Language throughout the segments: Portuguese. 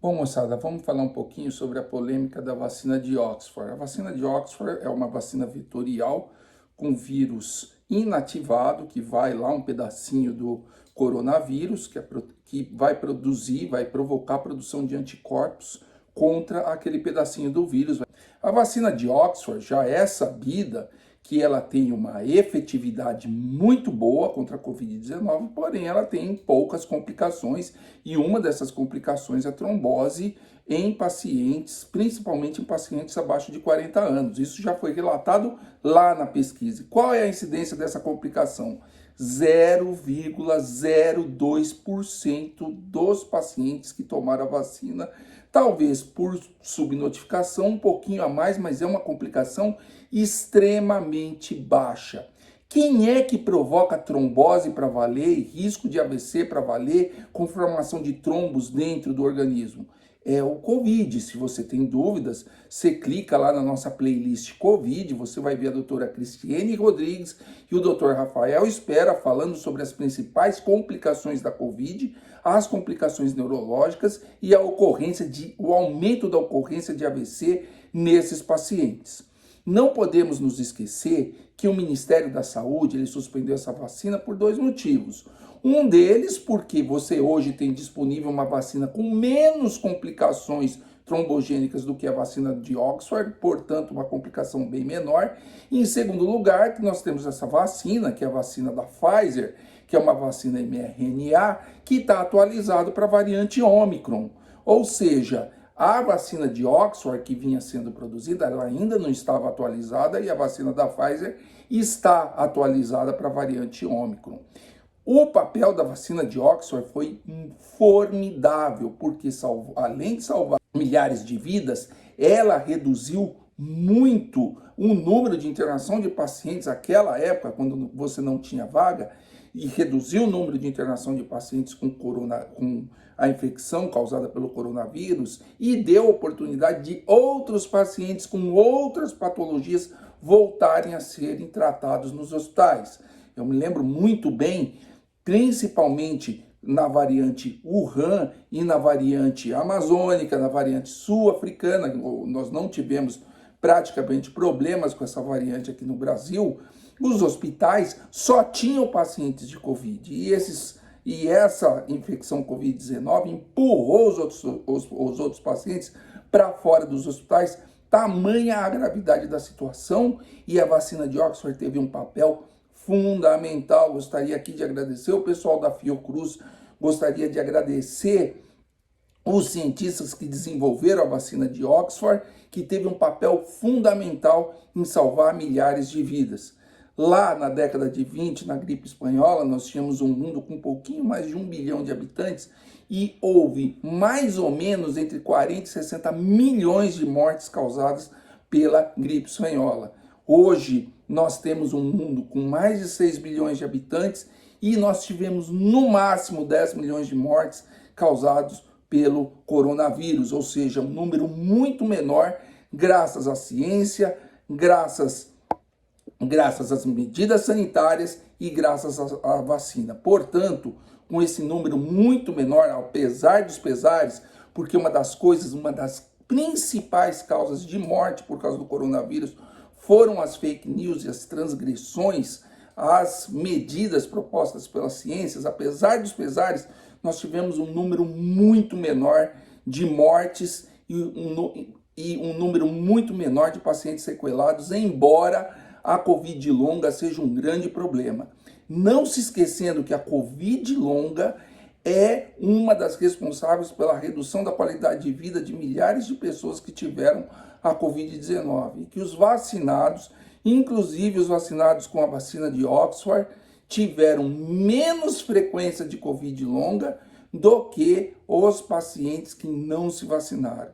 Bom, moçada, vamos falar um pouquinho sobre a polêmica da vacina de Oxford. A vacina de Oxford é uma vacina vetorial com vírus inativado, que vai lá um pedacinho do coronavírus, que vai produzir, vai provocar a produção de anticorpos contra aquele pedacinho do vírus. A vacina de Oxford já é sabida que ela tem uma efetividade muito boa contra a Covid-19, porém ela tem poucas complicações, e uma dessas complicações é a trombose em pacientes, principalmente em pacientes abaixo de 40 anos. Isso já foi relatado lá na pesquisa. Qual é a incidência dessa complicação? 0,02% dos pacientes que tomaram a vacina, talvez por subnotificação, um pouquinho a mais, mas é uma complicação extremamente baixa. Quem é que provoca trombose para valer, risco de AVC para valer, com formação de trombos dentro do organismo? É o Covid. Se você tem dúvidas, você clica lá na nossa playlist Covid, você vai ver a doutora Cristiane Rodrigues e o doutor Rafael Espera falando sobre as principais complicações da Covid, as complicações neurológicas e o aumento da ocorrência de AVC nesses pacientes. Não podemos nos esquecer que o Ministério da Saúde ele suspendeu essa vacina por dois motivos. Um deles, porque você hoje tem disponível uma vacina com menos complicações trombogênicas do que a vacina de Oxford, portanto, uma complicação bem menor. E em segundo lugar, que nós temos essa vacina, que é a vacina da Pfizer, que é uma vacina mRNA, que está atualizado para a variante Omicron. Ou seja, a vacina de Oxford, que vinha sendo produzida, ela ainda não estava atualizada, e a vacina da Pfizer está atualizada para a variante Omicron. O papel da vacina de Oxford foi formidável, porque além de salvar milhares de vidas, ela reduziu muito o número de internação de pacientes naquela época, quando você não tinha vaga, e reduziu o número de internação de pacientes com a infecção causada pelo coronavírus, e deu oportunidade de outros pacientes com outras patologias voltarem a serem tratados nos hospitais. Eu me lembro muito bem, principalmente na variante Wuhan e na variante amazônica, na variante sul-africana. Nós não tivemos praticamente problemas com essa variante aqui no Brasil. Os hospitais só tinham pacientes de Covid, e essa infecção Covid-19 empurrou os outros pacientes para fora dos hospitais, tamanha a gravidade da situação, e a vacina de Oxford teve um papel fundamental. Gostaria aqui de agradecer o pessoal da Fiocruz, gostaria de agradecer os cientistas que desenvolveram a vacina de Oxford, que teve um papel fundamental em salvar milhares de vidas. Lá na década de 20, na gripe espanhola, nós tínhamos um mundo com um pouquinho mais de 1 bilhão de habitantes, e houve mais ou menos entre 40 e 60 milhões de mortes causadas pela gripe espanhola. Hoje, nós temos um mundo com mais de 6 bilhões de habitantes, e nós tivemos no máximo 10 milhões de mortes causados pelo coronavírus, ou seja, um número muito menor, graças à ciência, graças às medidas sanitárias e graças à vacina. Portanto, com esse número muito menor, apesar dos pesares, porque uma das principais causas de morte por causa do coronavírus foram as fake news e as transgressões às medidas propostas pelas ciências. Apesar dos pesares, nós tivemos um número muito menor de mortes e um número muito menor de pacientes sequelados, embora a Covid longa seja um grande problema. Não se esquecendo que a Covid longa é uma das responsáveis pela redução da qualidade de vida de milhares de pessoas que tiveram a Covid-19. E que os vacinados, inclusive os vacinados com a vacina de Oxford, tiveram menos frequência de Covid longa do que os pacientes que não se vacinaram.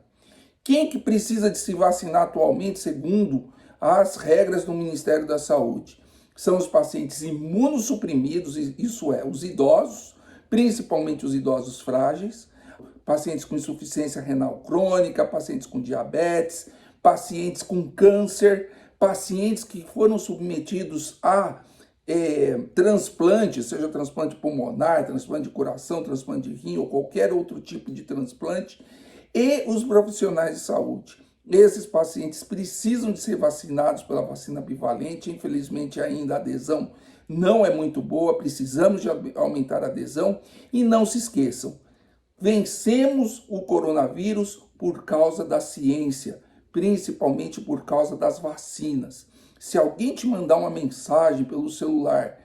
Quem que precisa de se vacinar atualmente, segundo as regras do Ministério da Saúde? São os pacientes imunossuprimidos, isso é, os idosos, principalmente os idosos frágeis, pacientes com insuficiência renal crônica, pacientes com diabetes, pacientes com câncer, pacientes que foram submetidos a transplante, seja transplante pulmonar, transplante de coração, transplante de rim ou qualquer outro tipo de transplante. E os profissionais de saúde. Esses pacientes precisam de ser vacinados pela vacina bivalente. Infelizmente, ainda a adesão não é muito boa. Precisamos de aumentar a adesão. E não se esqueçam, vencemos o coronavírus por causa da ciência, principalmente por causa das vacinas. Se alguém te mandar uma mensagem pelo celular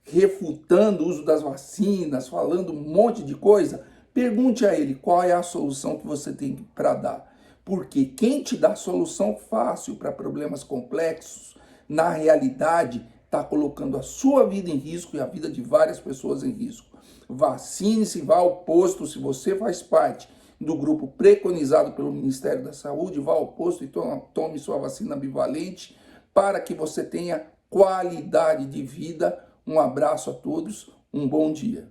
refutando o uso das vacinas, falando um monte de coisa, pergunte a ele qual é a solução que você tem para dar. Porque quem te dá solução fácil para problemas complexos, na realidade, está colocando a sua vida em risco e a vida de várias pessoas em risco. Vacine-se, vá ao posto. Se você faz parte do grupo preconizado pelo Ministério da Saúde, vá ao posto e tome sua vacina bivalente para que você tenha qualidade de vida. Um abraço a todos, um bom dia.